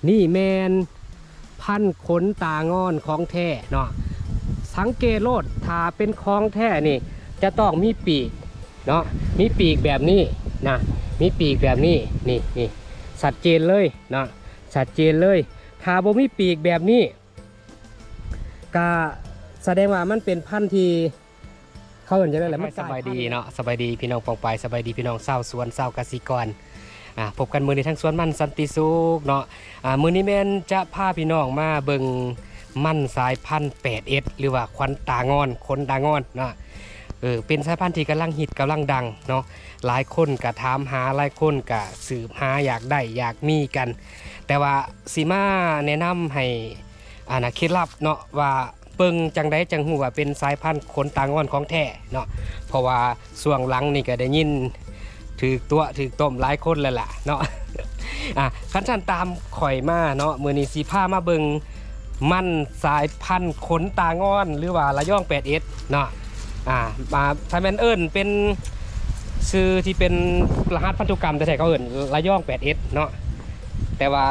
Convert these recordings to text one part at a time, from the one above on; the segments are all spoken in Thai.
นี่แมนพันขนตางอนของแท้เนาะสังเกตโลดถ้าเป็นของแท้นี่จะต้องมีปีกเนาะมีปีกแบบนี้นะมีปีกแบบนี้นี่ชัดเจนเลยเนาะชัดเจนเลยถ้าบ่มีปีกแบบนี้ก็แสดงว่ามันเป็นพันธุ์ที่เขาเห็นจะได้แหละมันสบายดีเนาะสบายดีพี่น้องปองไปสบายดีพี่น้องเศร้าสวนเศร้ากสิกรพบกันมือในทั้งสวนมันสันติสุขเนาะมือนี้แม่นจะพาพี่น้องมาเบิ่งมันสายพันธุ์ 8S หรือว่าควันตางอนขนตางอนเนาะเป็นสายพันธุ์ที่กำลังฮิตกำลังดังเนาะหลายคนก็ถามหาหลายคนก็สืบหาอยากได้อยากมีกัน แต่ว่าสีมาแนะนำให้เคล็ดลับเนาะว่าเบิ่งจังได้จังหูว่าเป็นสายพันธุ์ขนตางอนของแท้เนาะเพราะว่าส่วงหลังนี่ก็ได้ยินถือตัวถือต้มหลายคนเลยล่ะเนาะขั้นตอนตามข่อยมาเนาะมือนี้สีผ้ามาเบิ่งมันสายพันธุ์ขนตางอนหรือว่าระย่อง 8S เนาะมาถ้าแม่นเอิ้นเป็นชื่อที่เป็นรหัสพันธุกรรมแต่เขาเอิ้นระย่อง 8S เนาะแต่ว่า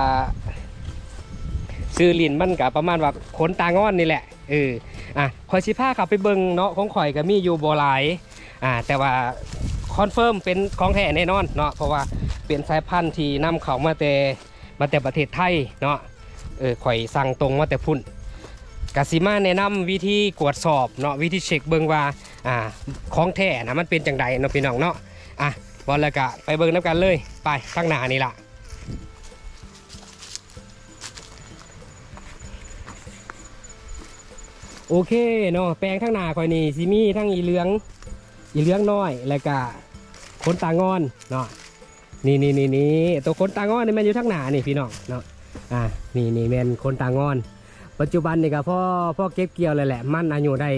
ชื่อลิ้นมันก็ประมาณว่าขนตางอนนี่แหละข่อยสิพาขับไปเบิ่งเนาะของข่อยก็มีอยู่บ่หลายแต่ว่าคอนเฟิร์มเป็นของแท้แน่นอนเนาะเพราะว่าเป็นสายพันธุ์ที่นำเข้ามาแต่ประเทศไทยเนาะข่อยสั่งตรงมาแต่พุ่นกสิมาแนะนำวิธีตรวจสอบเนาะวิธีเช็คเบิ่งว่าของแท้นะมันเป็นจังใดเนาะพี่น้องเนาะบอลแล้วก็ไปเบิ่งน้ำกันเลยไปข้างหน้านี่ล่ะโอเคเนาะแปลงข้างหน้าข่อยนี่สิมีทั้งอีเหลืองน้อยแล้วก็ขนตางอนเนาะนี่ตัวขนตางอนนี่มันอยู่ทั้งหน้านี่พี่น้องเนาะนี่แมนขนตางอนปัจจุบันนี่ก็พ่อเก็บเกี่ยวเลยแหละมันอายุได้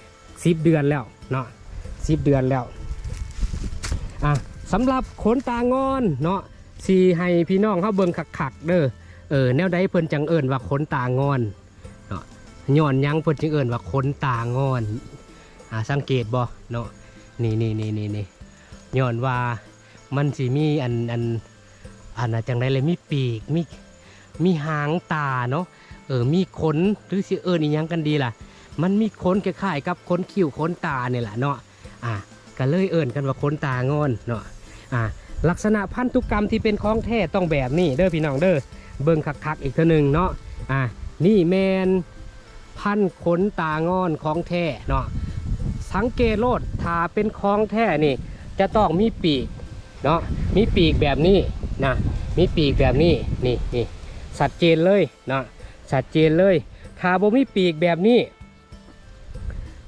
10 เดือนแล้วเนาะ10 เดือนแล้วสำหรับขนตางอนเนาะสีให้พี่น้องเขาเบิ่งคักๆเด้อแนวใดเพิ่นจังเอิญว่าขนตางอนเนาะย้อนยังเพิ่นจังเอิญว่าขนตางอนสังเกตบ่เนาะนี่ย้อนว่ามันสิมีอันจังไดเลยมีปีกมีหางตาเนาะมีขนหรือสิอีหยังกันดีล่ะมันมีขนคล้ายๆกับขนคิ้วขนตาเนี่ยแหละเนาะก็เลยกันว่าขนตางอนเนาะลักษณะพันธุกรรมที่เป็นของแท้ต้องแบบนี้เด้อพี่น้องเด้อเบิ่งคักๆอีกเท่านึงเนาะนี่แมนพันขนตางอนของแท้เนาะสังเกตโลดถ้าเป็นของแท้นี่จะต้องมีปีกเนาะมีปีกแบบนี้นะมีปีกแบบนี้นี่ชัดเจนเลยเนาะชัดเจนเลยถ้าบ่มีปีกแบบนี้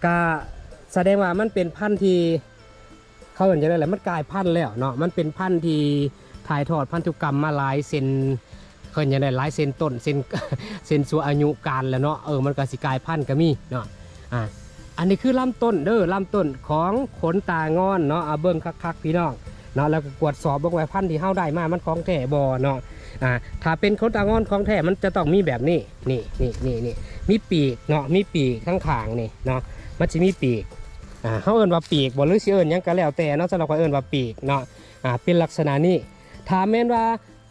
ก็แสดงว่ามันเป็นพันธุ์ที่เขาเห็นจะได้แหละมันกลายพันธุ์แล้วเนาะมันเป็นพันธุ์ที่ถ่ายทอดพันธุกรรมมาหลายเซนเขาเห็นจะได้หลายเซนต้นเซนสู่อายุการแล้วเนาะมันก็สิกลายพันธุ์ก็มีเนาะอันนี้คือลำต้นเด้อลำต้นของขนตางอนเนาะเบิ่งคักๆพี่น้องเนาะแล้วก็ตรวจสอบเบิ่งว่าพันธุ์ที่เฮาได้มามันของแท้บ่เนาะถ้าเป็นขนตางอนของแท้มันจะต้องมีแบบนี้นี่มีปีกเนาะมีปีกข้างๆนี่เนาะมันจะมีปีกเขาเอิ้นว่าปีกบ่หรือสิเอิ้นหยังก็แล้วแต่เนาะสำหรับเขาเอิ้นว่าปีกเนาะเป็นลักษณะนี้ถ้าแม้นว่า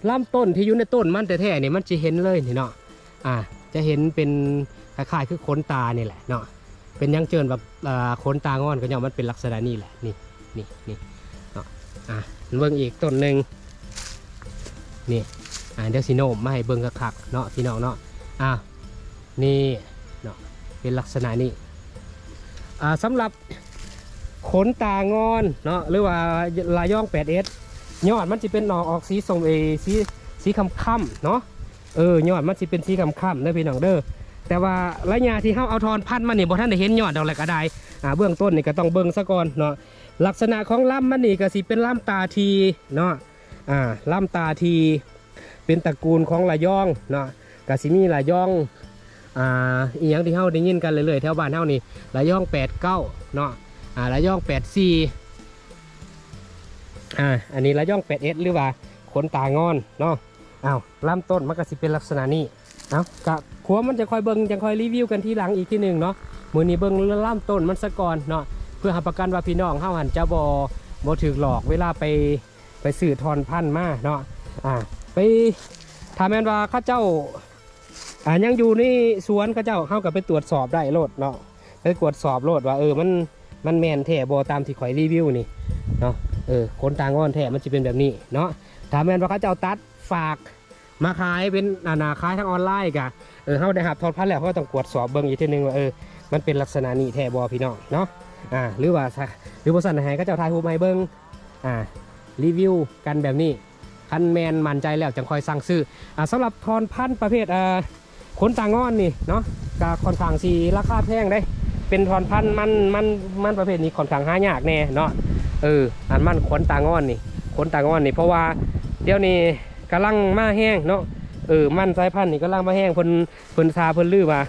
ลำต้นที่อยู่ในต้นมันแท้ๆนี่มันจะเห็นเลยนี่เนาะจะเห็นเป็นคล้ายๆคือขนตานี่แหละเนาะเป็นยังเจินแบบขนตางอนก็ยังมันเป็นลักษณะนี้แหละนี่เนาะเบิ่งอีกต้นหนึ่งนี่เดี๋ยวสิโนมมาให้เบิ่งคักๆเนาะพี่น้องเนาะนี่เนาะเป็นลักษณะนี้สำหรับขนตางอนเนาะหรือว่าลายย่อง 8S ยอดมันจะเป็นออกสีส้มสีค่ำๆเนาะยอดมันจะเป็นสีค่ำๆนะพี่น้องเด้อแต่ว่าระยะที่เขาเอาทอนพันมันนี่บ่ท่านได้เห็นยอดดอกแหละก็ได้เบื้องต้นนี่ก็ต้องเบิ่งซะก่อนเนาะลักษณะของลำมันนี่ก็สิเป็นลำตาทีเนาะลำตาทีเป็นตระกูลของระยองเนาะก็สิมีระยองอีกอย่างที่เฮาได้ยินกันเรื่อยๆแถวบ้านเฮานี่ระยอง89เนาะระยอง84อันนี้ระยอง 8S หรือว่าขนตางอนเนาะลำต้นมันก็สิเป็นลักษณะนี้กะขัวมันจะคอยเบิ้งจะคอยรีวิวกันทีหลังอีกทีหนึ่งเนาะมือนี้เบิ้งล่ำต้นมันซะก่อนเนาะเพื่อหาประกันว่าพี่น้องเฮาหันจะบ่ถูกหลอกเวลาไปสื่อทอนพันธุ์มาเนาะไป ถ้าแม่นว่าเข้าเจ้ายังอยู่ในสวนเข้าเจ้าเข้ากับไปตรวจสอบได้โลดเนาะไปตรวจสอบโลดว่ามันแมนแท้บ่ตามที่ข่อยรีวิวนี่เนาะขนตางอนแท้มันจะเป็นแบบนี้เนาะถ้าแม่นว่าเข้าเจ้าตัดฝากมาขายเป็นขายทางออนไลน์กะเขาได้หับทอดพันแล้วเขาต้องตรวจสอบเบิ่งอีกทีนึงว่ามันเป็นลักษณะนี้แท้บ่พี่น้องเนาะหรือว่าสั่นให้เขาเจ้าทายรูปมาให้เบิ่งรีวิวกันแบบนี้คันแมนมั่นใจแล้วจังคอยสั่งซื้อสำหรับทอนพันธุ์ประเภทขนตางอนนี่เนาะก็ค่อนข้างสีราคาแพงได้เป็นทอนพันธุ์มันประเภทนี้ค่อนข้างหายากแน่เนาะมันขนตางอนนี่เพราะว่าเดี๋ยวนี้กำลังมาแห้งเนาะมันสายพันธุ์นี่กำลังมาแห้งเพิ่นซาเพิ่นลือว่า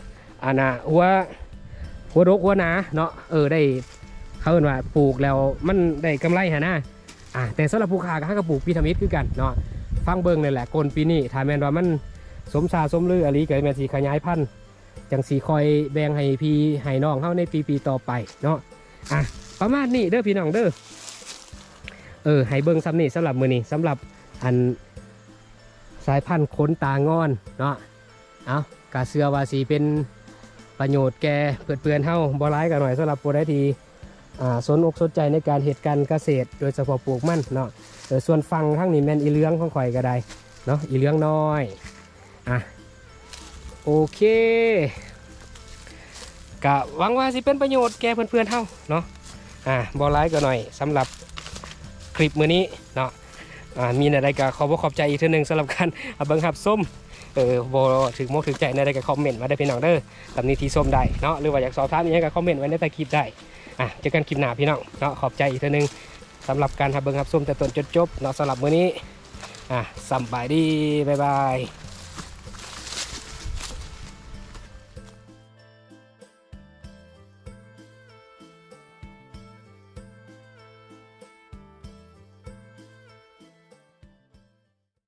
หัวดกหัวหนาเนาะได้เขาเอิ้นว่าปลูกแล้วมันได้กำไรหะนะแต่สำหรับผู้ค้าก็ปลูกพีทามิดคือกันเนาะฟังเบิ่งนี่แหละกลปีนี้ถ้าแม่นว่ามันสมลืออะไรก็แม่นสิขยายพันธุ์จังสีคอยแบ่งให้พี่ให้น้องเฮาในปีต่อไปเนาะประมาณนี้เด้อพี่น้องเด้อให้เบิ่งซ้ำนี่สำหรับมื้อนี้สำหรับอันสายพันธุ์ขนตางอนเนาะกะเชื่อว่าสิเป็นประโยชน์แก่เพื่อนๆเฮาบ่ร้ายกันหน่อยสำหรับผู้ใดที่สนอกสนใจในการเหตุการเกษตรโดยเฉพาะปลูกมันเนาะส่วนฟังทั้งนี้แม่นอีเลื้องของข่อยก็ได้เนาะอีเลื้องน้อยโอเคกะหวังว่าสิเป็นประโยชน์แก่เพื่อนๆเฮาเนาะบ่ร้ายกันหน่อยสำหรับคลิปมื้อนี้เนาะมีอะไรก็ขอบใจอีกเทื่อนึงสำหรับการเบิ่งหับส้มบ่ถึงมกถึงใจในอะไรก็คอมเมนต์มาได้พี่น้องเด้อตำนี้ที่ส้มได้เนาะหรือว่าอยากสอบถามอย่างนี้ก็คอมเมนต์ไว้ในใต้คลิปได้เจอกันคลิปหน้าพี่น้องเนาะขอบใจอีกเทื่อนึงสำหรับการเบิ่งหับส้มแต่ต้นจนจบเนาะสำหรับมื้อนี้สำบายดีบ๊ายบาย